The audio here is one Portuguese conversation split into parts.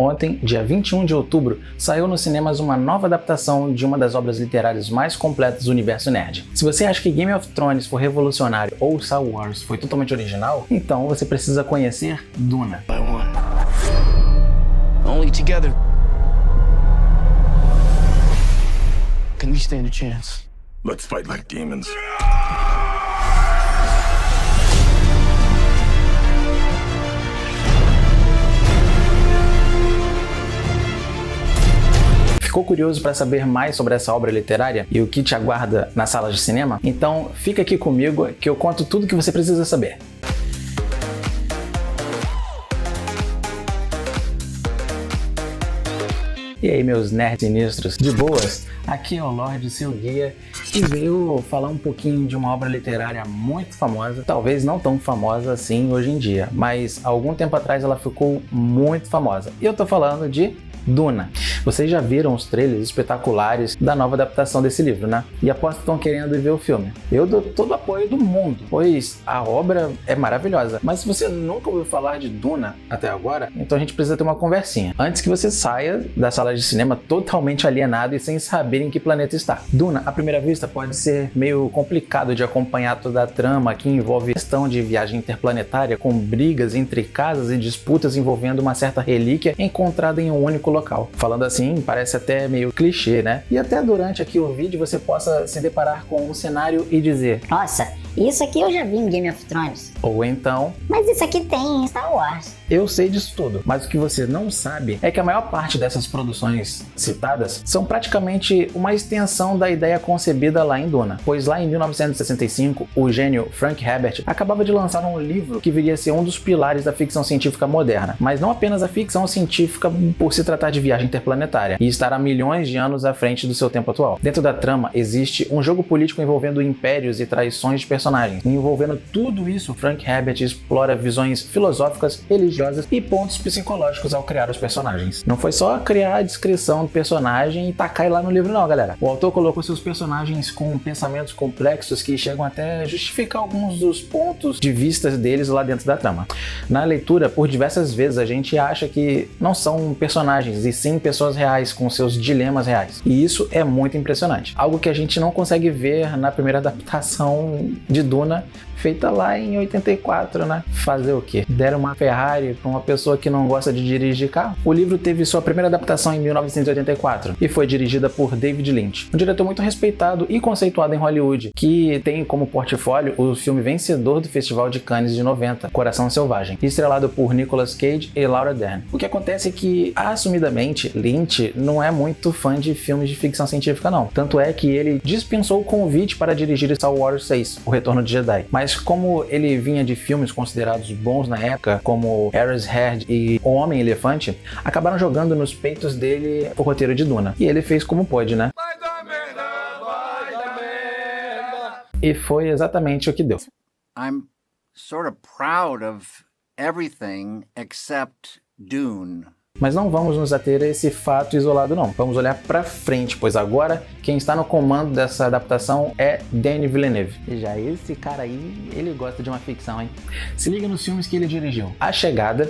Ontem, dia 21 de outubro, saiu nos cinemas uma nova adaptação de uma das obras literárias mais completas do universo nerd. Se você acha que Game of Thrones foi revolucionário ou Star Wars foi totalmente original, então você precisa conhecer Duna. Only together can we stand a chance. Let's fight like demons. Ficou curioso para saber mais sobre essa obra literária e o que te aguarda nas salas de cinema? Então fica aqui comigo que eu conto tudo o que você precisa saber. E aí, meus nerds sinistros, de boas? Aqui é o Lorde, seu guia, e veio falar um pouquinho de uma obra literária muito famosa, talvez não tão famosa assim hoje em dia, mas há algum tempo atrás ela ficou muito famosa. E eu tô falando de Duna. Vocês já viram os trailers espetaculares da nova adaptação desse livro, né? E aposto que estão querendo ver o filme. Eu dou todo o apoio do mundo, pois a obra é maravilhosa. Mas se você nunca ouviu falar de Duna até agora, então a gente precisa ter uma conversinha. Antes que você saia da sala de cinema totalmente alienado e sem saber em que planeta está. Duna, à primeira vista, pode ser meio complicado de acompanhar toda a trama que envolve questão de viagem interplanetária com brigas intricadas e disputas envolvendo uma certa relíquia encontrada em um único local. Falando assim, parece até meio clichê, né? E até durante aqui o vídeo você possa se deparar com um cenário e dizer: nossa, isso aqui eu já vi em Game of Thrones. Ou então: mas isso aqui tem em Star Wars. Eu sei disso tudo, mas o que você não sabe é que a maior parte dessas produções citadas são praticamente uma extensão da ideia concebida lá em Duna. Pois lá em 1965, o gênio Frank Herbert acabava de lançar um livro que viria a ser um dos pilares da ficção científica moderna. Mas não apenas a ficção científica por se tratar de viagem interplanetária e estar a milhões de anos à frente do seu tempo atual. Dentro da trama existe um jogo político envolvendo impérios e traições de personagens. E envolvendo tudo isso, Frank Herbert explora visões filosóficas, religiosas e pontos psicológicos ao criar os personagens. Não foi só criar a descrição do personagem e tacar lá no livro não, galera. O autor colocou seus personagens com pensamentos complexos que chegam até a justificar alguns dos pontos de vista deles lá dentro da trama. Na leitura, por diversas vezes a gente acha que não são personagens e sim pessoas reais com seus dilemas reais. E isso é muito impressionante. Algo que a gente não consegue ver na primeira adaptação de Duna, feita lá em 84, né? Fazer o quê? Deram uma Ferrari para uma pessoa que não gosta de dirigir carro? O livro teve sua primeira adaptação em 1984 e foi dirigida por David Lynch, um diretor muito respeitado e conceituado em Hollywood, que tem como portfólio o filme vencedor do Festival de Cannes de 90, Coração Selvagem, estrelado por Nicolas Cage e Laura Dern. O que acontece é que, assumidamente, Lynch não é muito fã de filmes de ficção científica não. Tanto é que ele dispensou o convite para dirigir Star Wars 6, O Retorno de Jedi. Mas como ele vinha de filmes considerados bons na época, como Eraserhead e O Homem-Elefante, acabaram jogando nos peitos dele o roteiro de Duna. E ele fez como pôde, né? Vai dar merda, vai dar merda. E foi exatamente o que deu. I'm sort of proud of everything except Dune. Mas não vamos nos ater a esse fato isolado não, vamos olhar pra frente, pois agora quem está no comando dessa adaptação é Denis Villeneuve. E já esse cara aí, ele gosta de uma ficção, hein? Se liga nos filmes que ele dirigiu: A Chegada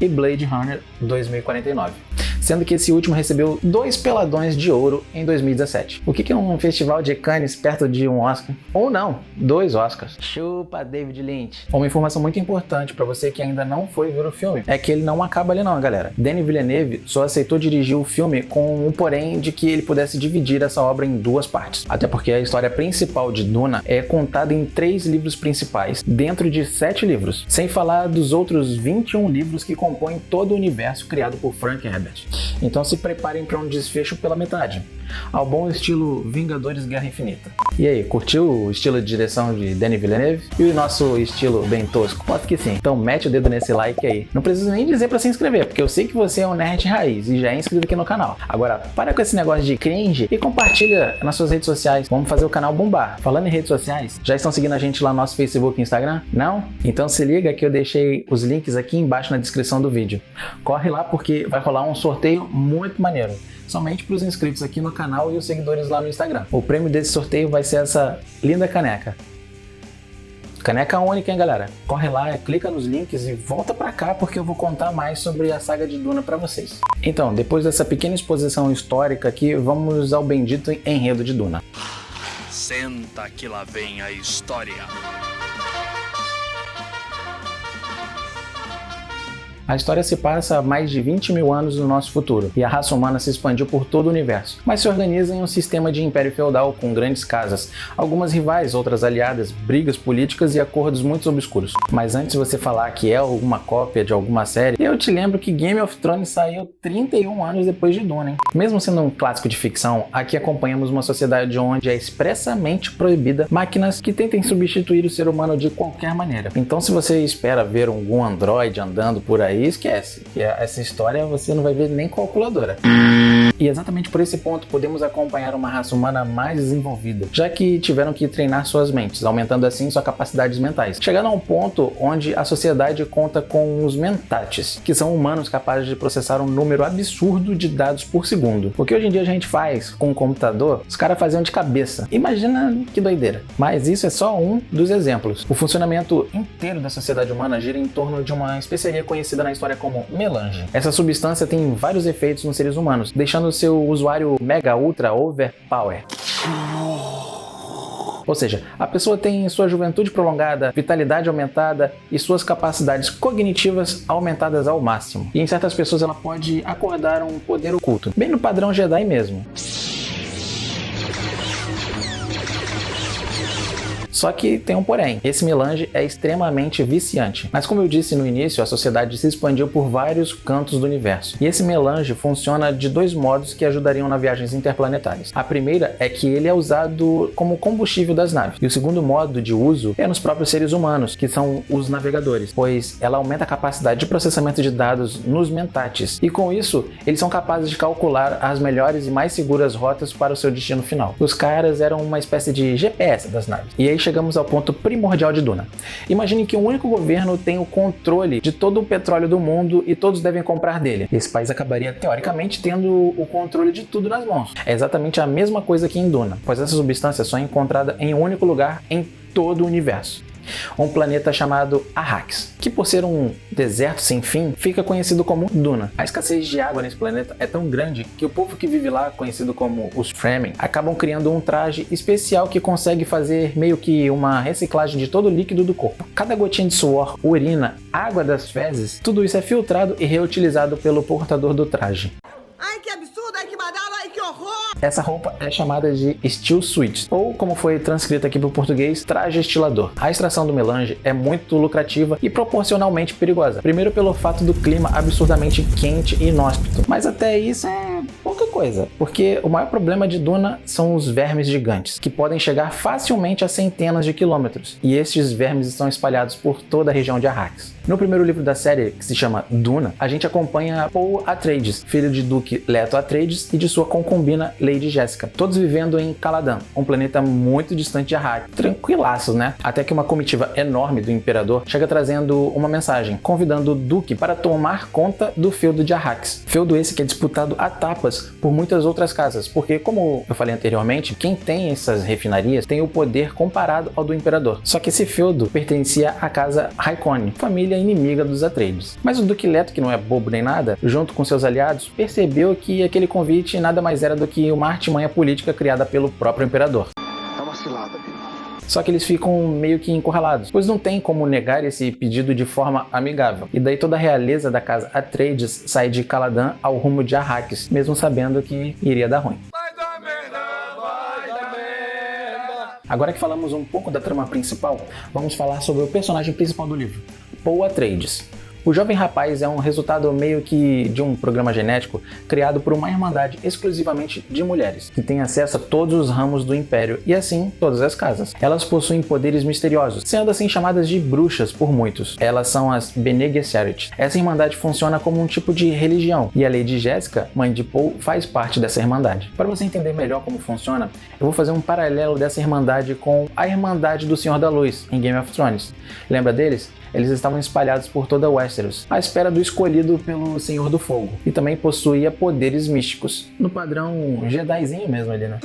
e Blade Runner 2049. Sendo que esse último recebeu 2 peladões de ouro em 2017. O que é um festival de Cannes perto de um Oscar? Ou não, 2 Oscars. Chupa David Lynch. Uma informação muito importante para você que ainda não foi ver o filme é que ele não acaba ali não, galera. Denis Villeneuve só aceitou dirigir o filme com um porém de que ele pudesse dividir essa obra em 2 partes. Até porque a história principal de Duna é contada em 3 livros principais, dentro de 7 livros, sem falar dos outros 21 livros que compõem todo o universo criado por Frank Herbert. Então se preparem para um desfecho pela metade, ao bom estilo Vingadores Guerra Infinita. E aí, curtiu o estilo de direção de Denis Villeneuve? E o nosso estilo bem tosco? Posso que sim. Então mete o dedo nesse like aí. Não preciso nem dizer para se inscrever, porque eu sei que você é um nerd raiz e já é inscrito aqui no canal. Agora, para com esse negócio de cringe e compartilha nas suas redes sociais. Vamos fazer o canal bombar. Falando em redes sociais, já estão seguindo a gente lá no nosso Facebook e Instagram? Não? Então se liga que eu deixei os links aqui embaixo na descrição do vídeo. Corre lá porque vai rolar um sorteio muito maneiro, somente para os inscritos aqui no canal e os seguidores lá no Instagram. O prêmio desse sorteio vai ser essa linda caneca. Caneca única, hein, galera? Corre lá, clica nos links e volta pra cá porque eu vou contar mais sobre a saga de Duna pra vocês. Então, depois dessa pequena exposição histórica aqui, vamos ao bendito enredo de Duna. Senta que lá vem a história. A história se passa há mais de 20 mil anos no nosso futuro, e a raça humana se expandiu por todo o universo, mas se organiza em um sistema de império feudal com grandes casas, algumas rivais, outras aliadas, brigas políticas e acordos muito obscuros. Mas antes de você falar que é alguma cópia de alguma série, eu te lembro que Game of Thrones saiu 31 anos depois de Duna, hein? Mesmo sendo um clássico de ficção, aqui acompanhamos uma sociedade onde é expressamente proibida máquinas que tentem substituir o ser humano de qualquer maneira. Então se você espera ver algum androide andando por aí, esquece, que essa história você não vai ver nem calculadora. E exatamente por esse ponto podemos acompanhar uma raça humana mais desenvolvida, já que tiveram que treinar suas mentes, aumentando assim suas capacidades mentais, chegando a um ponto onde a sociedade conta com os Mentates, que são humanos capazes de processar um número absurdo de dados por segundo. O que hoje em dia a gente faz com um computador, os caras faziam de cabeça. Imagina que doideira. Mas isso é só um dos exemplos. O funcionamento inteiro da sociedade humana gira em torno de uma especiaria conhecida na história como melange. Essa substância tem vários efeitos nos seres humanos, deixando o seu usuário mega ultra overpower. Ou seja, a pessoa tem sua juventude prolongada, vitalidade aumentada e suas capacidades cognitivas aumentadas ao máximo. E em certas pessoas ela pode acordar um poder oculto, bem no padrão Jedi mesmo. Só que tem um porém, esse melange é extremamente viciante. Mas como eu disse no início, a sociedade se expandiu por vários cantos do universo. E esse melange funciona de dois modos que ajudariam nas viagens interplanetárias. A primeira é que ele é usado como combustível das naves. E o segundo modo de uso é nos próprios seres humanos, que são os navegadores, pois ela aumenta a capacidade de processamento de dados nos Mentates. E com isso, eles são capazes de calcular as melhores e mais seguras rotas para o seu destino final. Os caras eram uma espécie de GPS das naves. E aí chegamos ao ponto primordial de Duna. Imagine que um único governo tem o controle de todo o petróleo do mundo e todos devem comprar dele. Esse país acabaria, teoricamente, tendo o controle de tudo nas mãos. É exatamente a mesma coisa que em Duna, pois essa substância só é encontrada em um único lugar em todo o universo. Um planeta chamado Arrakis, que por ser um deserto sem fim, fica conhecido como Duna. A escassez de água nesse planeta é tão grande que o povo que vive lá, conhecido como os Fremen, acabam criando um traje especial que consegue fazer meio que uma reciclagem de todo o líquido do corpo. Cada gotinha de suor, urina, água das fezes, tudo isso é filtrado e reutilizado pelo portador do traje. Ai, que absurdo! Ai, que badalo! Ai, que horror! Essa roupa é chamada de Steel Suit, ou como foi transcrito aqui para o português, traje estilador. A extração do melange é muito lucrativa e proporcionalmente perigosa. Primeiro pelo fato do clima absurdamente quente e inóspito, mas até isso é pouca coisa, porque o maior problema de Duna são os vermes gigantes, que podem chegar facilmente a centenas de quilômetros, e estes vermes estão espalhados por toda a região de Arrakis. No primeiro livro da série, que se chama Duna, a gente acompanha Paul Atreides, filho de Duque Leto Atreides e de sua concubina Lady Jessica, todos vivendo em Caladan, um planeta muito distante de Arrakis. Tranquilaços, né? Até que uma comitiva enorme do Imperador chega trazendo uma mensagem, convidando o Duque para tomar conta do feudo de Arrakis. Feudo esse que é disputado a tapas por muitas outras casas, porque, como eu falei anteriormente, quem tem essas refinarias tem o poder comparado ao do Imperador. Só que esse feudo pertencia à casa Harkonnen, família inimiga dos Atreides. Mas o Duque Leto, que não é bobo nem nada, junto com seus aliados, percebeu que aquele convite nada mais era do que uma artimanha política criada pelo próprio Imperador. É uma cilada, amigo. Só que eles ficam meio que encurralados, pois não tem como negar esse pedido de forma amigável. E daí toda a realeza da casa Atreides sai de Caladan ao rumo de Arrakis, mesmo sabendo que iria dar ruim. Agora que falamos um pouco da trama principal, vamos falar sobre o personagem principal do livro, Paul Atreides. O jovem rapaz é um resultado meio que de um programa genético criado por uma irmandade exclusivamente de mulheres, que tem acesso a todos os ramos do Império e assim todas as casas. Elas possuem poderes misteriosos, sendo assim chamadas de bruxas por muitos. Elas são as Bene Gesserit. Essa irmandade funciona como um tipo de religião e a Lady Jessica, mãe de Paul, faz parte dessa irmandade. Para você entender melhor como funciona, eu vou fazer um paralelo dessa irmandade com a Irmandade do Senhor da Luz em Game of Thrones. Lembra deles? Eles estavam espalhados por toda Westeros, à espera do escolhido pelo Senhor do Fogo, e também possuía poderes místicos, no padrão Jedizinho mesmo ali, né?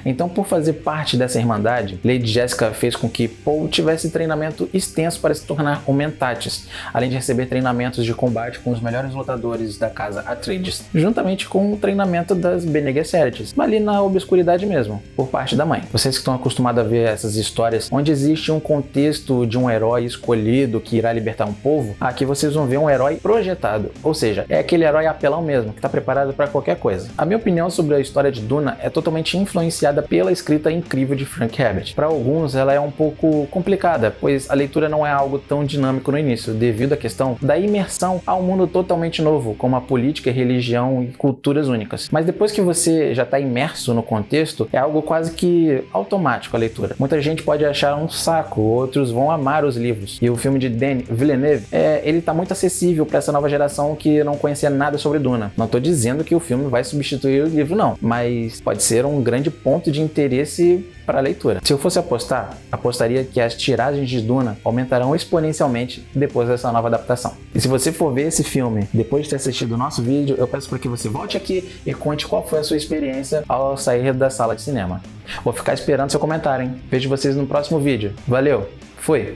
Então, por fazer parte dessa irmandade, Lady Jessica fez com que Paul tivesse treinamento extenso para se tornar um Mentatis, além de receber treinamentos de combate com os melhores lutadores da casa Atreides, juntamente com o treinamento das Bene Gesserits, ali na obscuridade mesmo, por parte da mãe. Vocês que estão acostumados a ver essas histórias onde existe um contexto de um herói escolhido que irá libertar um povo, aqui vocês vão ver um herói projetado, ou seja, é aquele herói apelão mesmo, que está preparado para qualquer coisa. A minha opinião sobre a história de Duna é totalmente influenciada pela escrita incrível de Frank Herbert. Para alguns ela é um pouco complicada, pois a leitura não é algo tão dinâmico no início, devido à questão da imersão a um mundo totalmente novo, como a política, religião e culturas únicas. Mas depois que você já está imerso no contexto, é algo quase que automático a leitura. Muita gente pode achar um saco, outros vão amar os livros. E o filme de Denis Villeneuve, ele está muito acessível para essa nova geração que não conhecia nada sobre Duna. Não estou dizendo que o filme vai substituir o livro não, mas pode ser um grande ponto de interesse para a leitura. Se eu fosse apostar, apostaria que as tiragens de Duna aumentarão exponencialmente depois dessa nova adaptação. E se você for ver esse filme depois de ter assistido o nosso vídeo, eu peço para que você volte aqui e conte qual foi a sua experiência ao sair da sala de cinema. Vou ficar esperando seu comentário, hein? Vejo vocês no próximo vídeo. Valeu, fui!